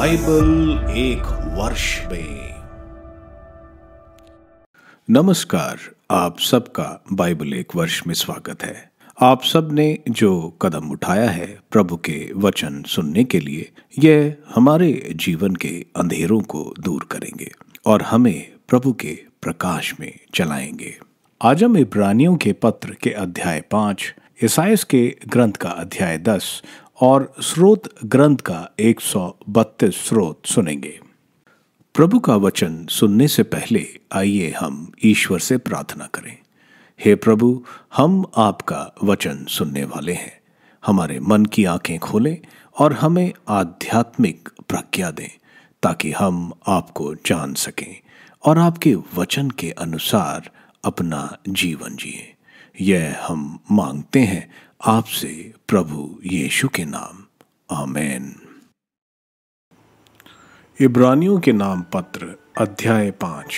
Bible एक वर्ष में। नमस्कार, आप सबका बाइबल एक वर्ष में स्वागत है। आप सब ने जो कदम उठाया है प्रभु के वचन सुनने के लिए, यह हमारे जीवन के अंधेरों को दूर करेंगे और हमें प्रभु के प्रकाश में चलाएंगे। आज हम इब्रानियों के पत्र के अध्याय 5, ईसायास के ग्रंथ का अध्याय 10 और स्रोत ग्रंथ का 132 स्रोत सुनेंगे। प्रभु का वचन सुनने से पहले आइए हम ईश्वर से प्रार्थना करें। हे प्रभु, हम आपका वचन सुनने वाले हैं। हमारे मन की आंखें खोलें और हमें आध्यात्मिक प्रज्ञा दें ताकि हम आपको जान सकें और आपके वचन के अनुसार अपना जीवन जिएं। यह हम मांगते हैं आपसे प्रभु यीशु के नाम, आमीन। इब्रानियों के नाम पत्र अध्याय 5।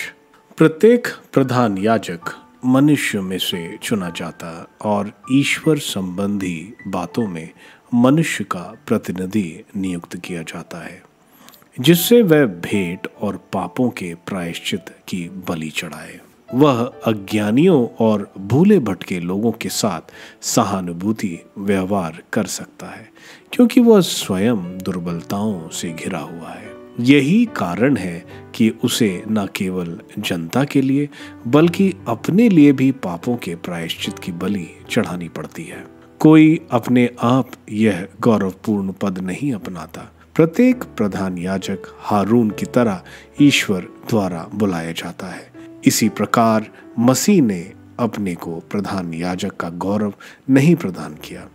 प्रत्येक प्रधान याजक मनुष्य में से चुना जाता और ईश्वर संबंधी बातों में मनुष्य का प्रतिनिधि नियुक्त किया जाता है, जिससे वह भेंट और पापों के प्रायश्चित की बलि चढ़ाए। वह अज्ञानियों और भूले भटके लोगों के साथ सहानुभूति व्यवहार कर सकता है, क्योंकि वह स्वयं दुर्बलताओं से घिरा हुआ है। यही कारण है कि उसे न केवल जनता के लिए बल्कि अपने लिए भी पापों के प्रायश्चित की बलि चढ़ानी पड़ती है। कोई अपने आप यह गौरवपूर्ण पद नहीं अपनाता। प्रत्येक प्रधान याजक हारून की तरह ईश्वर द्वारा बुलाया जाता है। इसी प्रकार मसीह ने अपने को प्रधान याजक का गौरव नहीं प्रदान किया।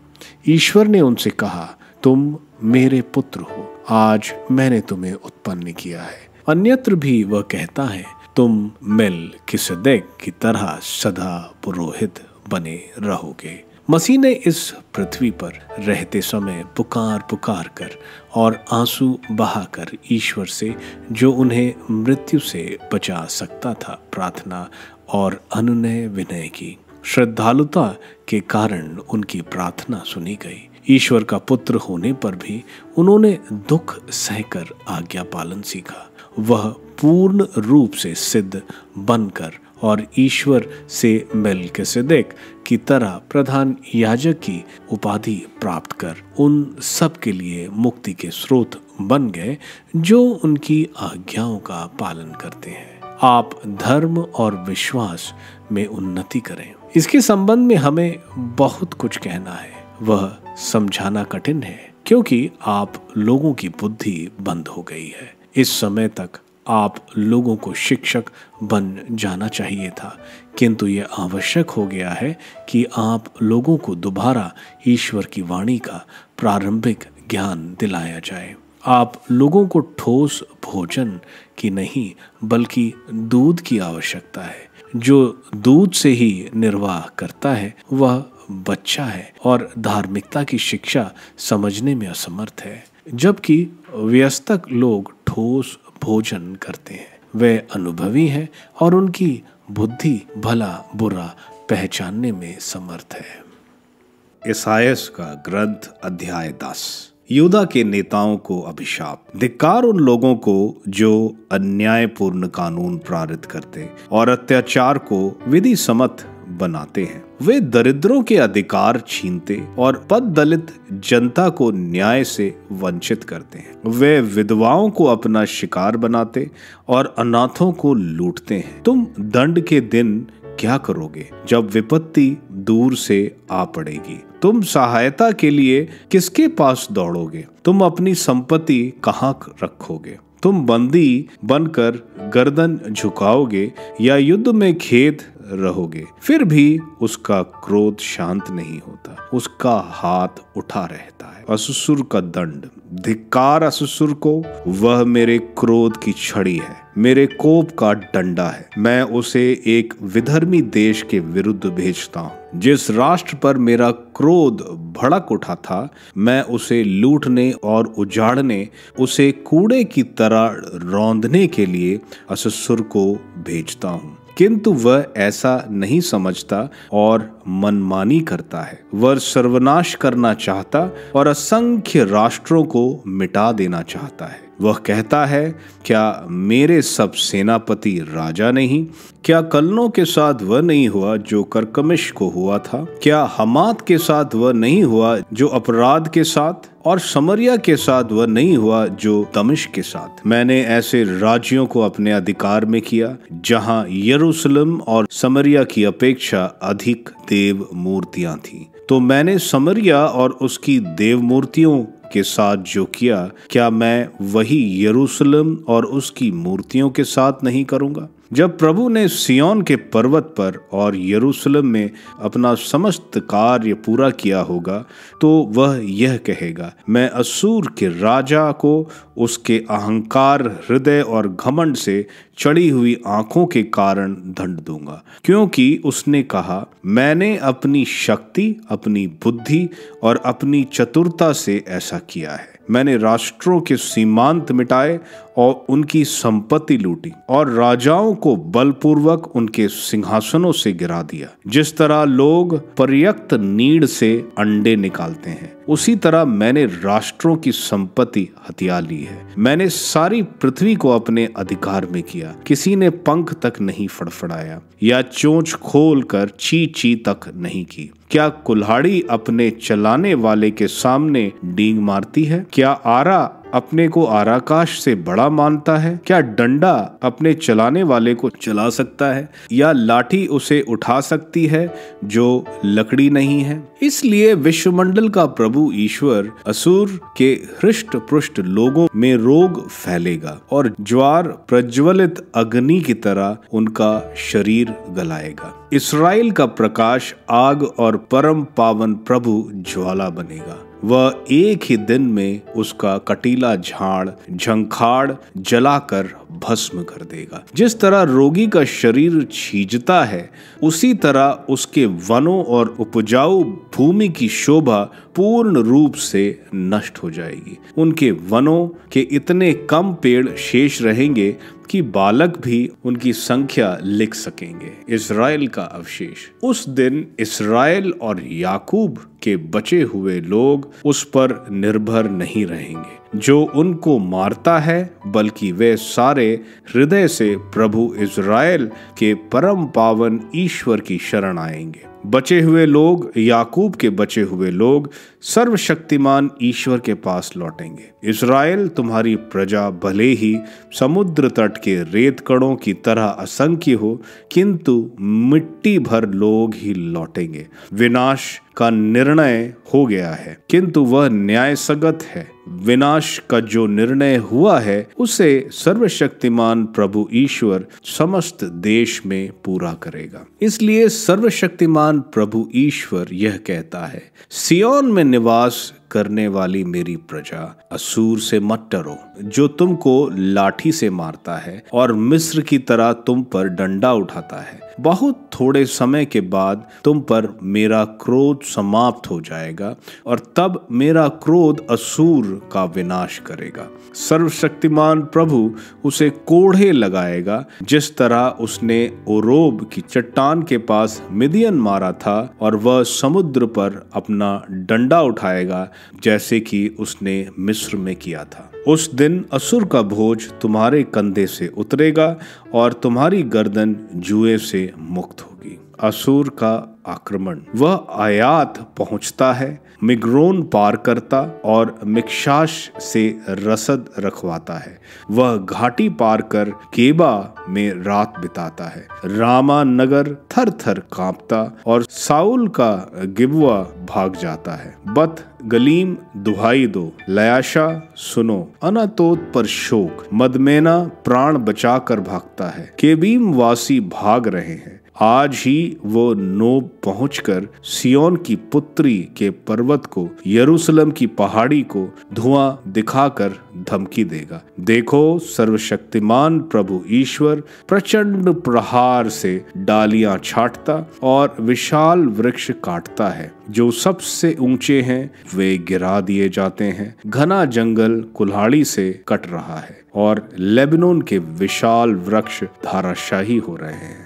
ईश्वर ने उनसे कहा, तुम मेरे पुत्र हो, आज मैंने तुम्हें उत्पन्न किया है। अन्यत्र भी वह कहता है, तुम मेलकिसेदेक की तरह सदा पुरोहित बने रहोगे। मसीह ने इस पृथ्वी पर रहते समय पुकार पुकार कर और आंसू बहाकर ईश्वर से, जो उन्हें मृत्यु से बचा सकता था, प्रार्थना और अनुनय विनय की। श्रद्धालुता के कारण उनकी प्रार्थना सुनी गई। ईश्वर का पुत्र होने पर भी उन्होंने दुख सहकर आज्ञा पालन सीखा। वह पूर्ण रूप से सिद्ध बनकर और ईश्वर से मेलकिसेदेक की तरह प्रधान याजक की उपाधि प्राप्त कर उन सब के लिए मुक्ति के स्रोत बन गए जो उनकी आज्ञाओं का पालन करते हैं। आप धर्म और विश्वास में उन्नति करें। इसके संबंध में हमें बहुत कुछ कहना है। वह समझाना कठिन है, क्योंकि आप लोगों की बुद्धि बंद हो गई है। इस समय तक आप लोगों को शिक्षक बन जाना चाहिए था, किंतु यह आवश्यक हो गया है कि आप लोगों को दोबारा ईश्वर की वाणी का प्रारंभिक ज्ञान दिलाया जाए। आप लोगों को ठोस भोजन की नहीं बल्कि दूध की आवश्यकता है। जो दूध से ही निर्वाह करता है वह बच्चा है और धार्मिकता की शिक्षा समझने में असमर्थ है, जबकि वयस्क लोग ठोस भोजन करते हैं। वे अनुभवी हैं और उनकी बुद्धि भला बुरा पहचानने में समर्थ है। ईसायास का ग्रंथ अध्याय 10। यूदा के नेताओं को अभिशाप। धिक्कार उन लोगों को जो अन्यायपूर्ण कानून पारित करते और अत्याचार को विधि सम्मत बनाते हैं। वे दरिद्रों के अधिकार छीनते और पद दलित जनता को न्याय से वंचित करते हैं। वे विधवाओं को अपना शिकार बनाते और अनाथों को लूटते हैं। तुम दंड के दिन क्या करोगे जब विपत्ति दूर से आ पड़ेगी? तुम सहायता के लिए किसके पास दौड़ोगे? तुम अपनी संपत्ति कहाँ रखोगे? तुम बंदी बनकर गर्दन झुकाओगे या युद्ध में खेत रहोगे? फिर भी उसका क्रोध शांत नहीं होता, उसका हाथ उठा रहता है। असुर का दंड। धिक्कार असुर को, वह मेरे क्रोध की छड़ी है, मेरे कोप का डंडा है। मैं उसे एक विधर्मी देश के विरुद्ध भेजता हूँ। जिस राष्ट्र पर मेरा क्रोध भड़क उठा था, मैं उसे लूटने और उजाड़ने, उसे कूड़े की तरह रौंदने के लिए असुर को भेजता हूँ। किंतु वह ऐसा नहीं समझता और मनमानी करता है। वह सर्वनाश करना चाहता और असंख्य राष्ट्रों को मिटा देना चाहता है। वह कहता है, क्या मेरे सब सेनापति राजा नहीं? क्या कलनों के साथ वह नहीं हुआ जो करकमिश को हुआ था? क्या हमात के साथ वह नहीं हुआ जो अपराध के साथ? और समरिया के साथ वह नहीं हुआ जो दमिश्क के साथ? मैंने ऐसे राज्यों को अपने अधिकार में किया जहां यरूशलेम और समरिया की अपेक्षा अधिक देव मूर्तियां थीं। तो मैंने समरिया और उसकी देव मूर्तियों के साथ जो किया, क्या मैं वही यरूशलेम और उसकी मूर्तियों के साथ नहीं करूंगा? जब प्रभु ने सिय्योन के पर्वत पर और यरूशलेम में अपना समस्त कार्य पूरा किया होगा, तो वह यह कहेगा, मैं अश्शूर के राजा को उसके अहंकार, हृदय और घमंड से चढ़ी हुई आंखों के कारण दंड दूंगा, क्योंकि उसने कहा, मैंने अपनी शक्ति, अपनी बुद्धि और अपनी चतुरता से ऐसा किया है। मैंने राष्ट्रों के सीमांत मिटाए और उनकी संपत्ति लूटी और राजाओं को बलपूर्वक उनके सिंहासनों से गिरा दिया। जिस तरह लोग पर्याप्त नीड़ से अंडे निकालते हैं, उसी तरह मैंने राष्ट्रों की संपत्ति हथिया ली है। मैंने सारी पृथ्वी को अपने अधिकार में किया। किसी ने पंख तक नहीं फड़फड़ाया या चोंच खोलकर ची ची तक नहीं की। क्या कुल्हाड़ी अपने चलाने वाले के सामने डींग मारती है? क्या आरा अपने को आराकाश से बड़ा मानता है? क्या डंडा अपने चलाने वाले को चला सकता है, या लाठी उसे उठा सकती है जो लकड़ी नहीं है? इसलिए विश्वमंडल का प्रभु ईश्वर अश्शूर के हृष्ट पुष्ट लोगों में रोग फैलेगा और ज्वार प्रज्वलित अग्नि की तरह उनका शरीर गलाएगा। इस्राएल का प्रकाश आग और परम पावन प्रभु ज्वाला बनेगा। वह एक ही दिन में उसका कटीला झाड़ झंखाड़ जलाकर भस्म कर देगा। जिस तरह रोगी का शरीर छीजता है, उसी तरह उसके वनों और उपजाऊ भूमि की शोभा पूर्ण रूप से नष्ट हो जाएगी। उनके वनों के इतने कम पेड़ शेष रहेंगे कि बालक भी उनकी संख्या लिख सकेंगे। इस्राएल का अवशेष। उस दिन इस्राएल और याकूब के बचे हुए लोग उस पर निर्भर नहीं रहेंगे जो उनको मारता है, बल्कि वे सारे हृदय से प्रभु इस्राएल के परम पावन ईश्वर की शरण आएंगे। बचे हुए लोग, याकूब के बचे हुए लोग सर्वशक्तिमान ईश्वर के पास लौटेंगे। इस्राएल तुम्हारी प्रजा भले ही समुद्र तट के रेत कणों की तरह असंख्य हो, किंतु मिट्टी भर लोग ही लौटेंगे। विनाश का निर्णय हो गया है, किंतु वह न्यायसंगत है। विनाश का जो निर्णय हुआ है, उसे सर्वशक्तिमान प्रभु ईश्वर समस्त देश में पूरा करेगा। इसलिए सर्वशक्तिमान प्रभु ईश्वर यह कहता है, सिय्योन में निवास करने वाली मेरी प्रजा, अश्शूर से मत डरो, जो तुमको लाठी से मारता है और मिस्र की तरह तुम पर डंडा उठाता है। बहुत थोड़े समय के बाद तुम पर मेरा क्रोध समाप्त हो जाएगा और तब मेरा क्रोध अश्शूर का विनाश करेगा। सर्वशक्तिमान प्रभु उसे कोड़े लगाएगा, जिस तरह उसने ओरोब की चट्टान के पास मिदियन मारा था, और वह समुद्र पर अपना डंडा उठाएगा जैसे कि उसने मिस्र में किया था। उस दिन अश्शूर का बोझ तुम्हारे कंधे से उतरेगा और तुम्हारी गर्दन जुए से मुक्त होगी। अश्शूर का आक्रमण। वह आयात पहुंचता है, मिग्रोन पार करता और मिक्शाश से रसद रखवाता है। वह घाटी पार कर केबा में रात बिताता है। रामा नगर थर थर कांपता और साउल का गिबवा भाग जाता है। बत गलीम दुहाई दो, लयाशा सुनो, अनातोत पर शोक, मदमेना प्राण बचाकर भागता है। केबीम वासी भाग रहे हैं। आज ही वो नोब पहुंचकर सिय्योन की पुत्री के पर्वत को, यरूशलेम की पहाड़ी को धुआं दिखाकर धमकी देगा। देखो, सर्वशक्तिमान प्रभु ईश्वर प्रचंड प्रहार से डालियां छाटता और विशाल वृक्ष काटता है। जो सबसे ऊंचे हैं वे गिरा दिए जाते हैं। घना जंगल कुल्हाड़ी से कट रहा है और लेबनोन के विशाल वृक्ष धाराशाही हो रहे हैं।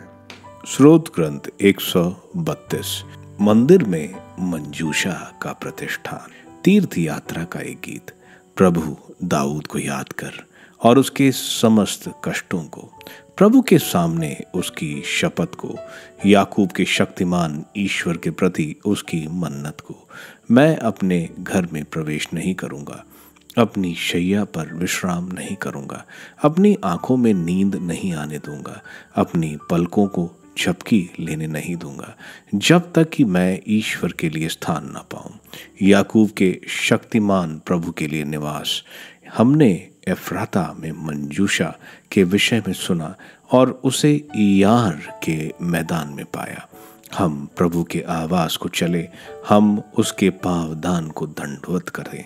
स्रोत ग्रंथ 132। मंदिर में मंजूषा का प्रतिष्ठान। तीर्थ यात्रा का एक गीत। प्रभु दाऊद को याद कर और उसके समस्त कष्टों को, प्रभु के सामने उसकी शपथ को, याकूब के शक्तिमान ईश्वर के प्रति उसकी मन्नत को। मैं अपने घर में प्रवेश नहीं करूँगा, अपनी शैया पर विश्राम नहीं करूँगा, अपनी आँखों में नींद नहीं आने दूंगा, अपनी पलकों को झपकी लेने नहीं दूंगा, जब तक कि मैं ईश्वर के लिए स्थान न पाऊं, याकूब के शक्तिमान प्रभु के लिए निवास। हमने एफ्राता में मंजूषा के विषय में सुना और उसे यार के मैदान में पाया। हम प्रभु के आवास को चले, हम उसके पावदान को दंडवत करें।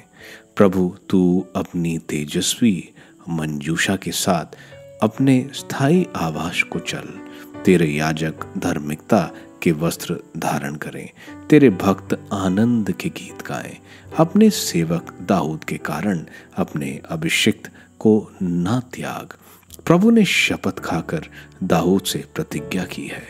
प्रभु, तू अपनी तेजस्वी मंजूषा के साथ अपने स्थायी आवास को चल। तेरे याजक धार्मिकता के वस्त्र धारण करें, तेरे भक्त आनंद के गीत गाएं। अपने सेवक दाऊद के कारण अपने अभिषिक्त को ना त्याग। प्रभु ने शपथ खाकर दाऊद से प्रतिज्ञा की है,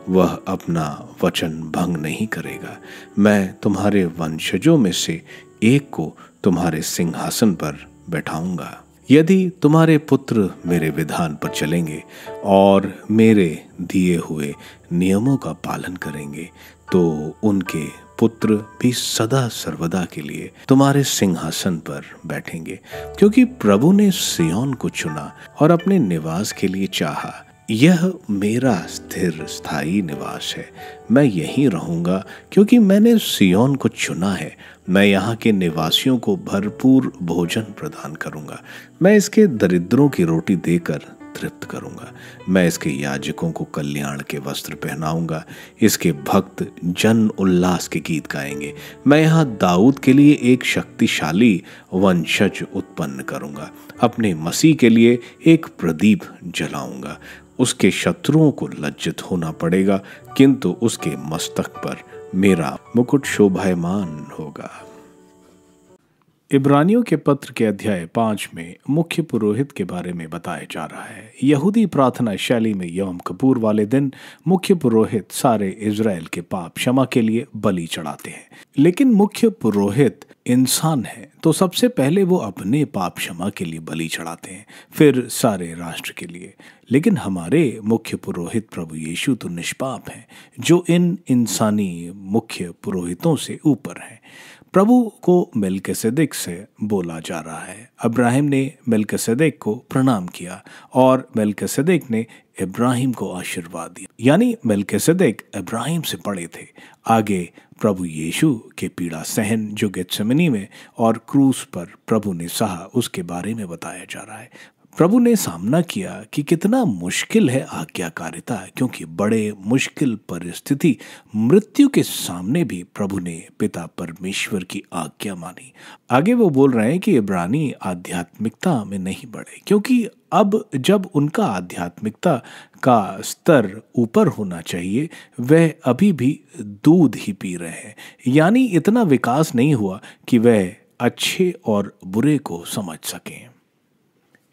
वह अपना वचन भंग नहीं करेगा। मैं तुम्हारे वंशजों में से एक को तुम्हारे सिंहासन पर बैठाऊंगा। यदि तुम्हारे पुत्र मेरे विधान पर चलेंगे और मेरे दिए हुए नियमों का पालन करेंगे, तो उनके पुत्र भी सदा सर्वदा के लिए तुम्हारे सिंहासन पर बैठेंगे। क्योंकि प्रभु ने सिय्योन को चुना और अपने निवास के लिए चाहा। यह मेरा स्थिर स्थायी निवास है, मैं यहीं रहूंगा, क्योंकि मैंने सिय्योन को चुना है। मैं यहाँ के निवासियों को भरपूर भोजन प्रदान करूंगा। मैं इसके दरिद्रों की रोटी देकर तृप्त करूंगा। मैं इसके याजकों को कल्याण के वस्त्र पहनाऊंगा, इसके भक्त जन उल्लास के गीत गाएंगे। मैं यहाँ दाऊद के लिए एक शक्तिशाली वंशज उत्पन्न करूंगा, अपने मसीह के लिए एक प्रदीप जलाऊंगा। उसके शत्रुओं को लज्जित होना पड़ेगा, किंतु उसके मस्तक पर मेरा मुकुट शोभायमान होगा। इब्रानियों के पत्र के अध्याय 5 में मुख्य पुरोहित के बारे में बताया जा रहा है। यहूदी प्रार्थना शैली में यौम कपूर वाले दिन मुख्य पुरोहित सारे इज़राइल के पाप क्षमा के लिए बलि चढ़ाते हैं। लेकिन मुख्य पुरोहित इंसान है, तो सबसे पहले वो अपने पाप क्षमा के लिए बलि चढ़ाते हैं, फिर सारे राष्ट्र के लिए। लेकिन हमारे मुख्य पुरोहित प्रभु यीशु तो निष्पाप हैं, जो इन इंसानी मुख्य पुरोहितों से ऊपर हैं। प्रभु को मेलकिसेदेक से बोला जा रहा है। अब्राहिम ने मेलकिसेदेक को प्रणाम किया और मेलकिसेदेक ने इब्राहिम को आशीर्वाद दिया, यानी मेलकिसेदेक इब्राहिम से बड़े थे। आगे प्रभु यीशु के पीड़ा सहन जो गेत्सेमनी में और क्रूस पर प्रभु ने सहा, उसके बारे में बताया जा रहा है। प्रभु ने सामना किया कि कितना मुश्किल है आज्ञाकारिता, क्योंकि बड़े मुश्किल परिस्थिति मृत्यु के सामने भी प्रभु ने पिता परमेश्वर की आज्ञा मानी। आगे वो बोल रहे हैं कि इब्रानी आध्यात्मिकता में नहीं बढ़े, क्योंकि अब जब उनका आध्यात्मिकता का स्तर ऊपर होना चाहिए, वह अभी भी दूध ही पी रहे हैं, यानी इतना विकास नहीं हुआ कि वह अच्छे और बुरे को समझ सकें।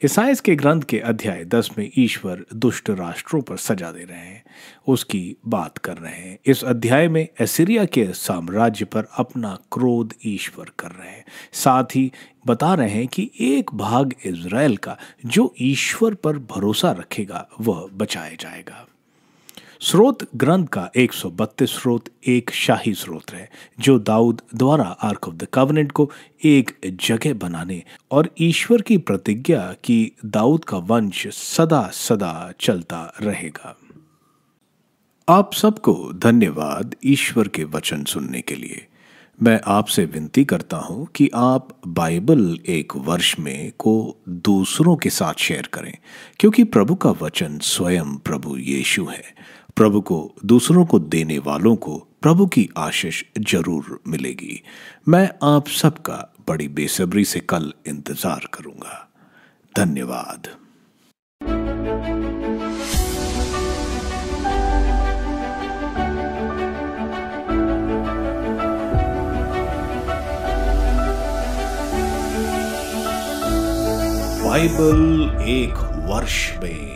ईसाइयाह के ग्रंथ के अध्याय 10 में ईश्वर दुष्ट राष्ट्रों पर सजा दे रहे हैं, उसकी बात कर रहे हैं। इस अध्याय में असीरिया के साम्राज्य पर अपना क्रोध ईश्वर कर रहे हैं। साथ ही बता रहे हैं कि एक भाग इज़राइल का जो ईश्वर पर भरोसा रखेगा वह बचाया जाएगा। स्रोत ग्रंथ का 132 स्रोत एक शाही स्रोत है, जो दाऊद द्वारा आर्क ऑफ द कवनेंट को एक जगह बनाने और ईश्वर की प्रतिज्ञा कि दाऊद का वंश सदा सदा चलता रहेगा। आप सबको धन्यवाद ईश्वर के वचन सुनने के लिए। मैं आपसे विनती करता हूं कि आप बाइबल एक वर्ष में को दूसरों के साथ शेयर करें, क्योंकि प्रभु का वचन स्वयं प्रभु यीशु है। प्रभु को दूसरों को देने वालों को प्रभु की आशीष जरूर मिलेगी। मैं आप सबका बड़ी बेसब्री से कल इंतजार करूंगा। धन्यवाद। बाइबल एक वर्ष में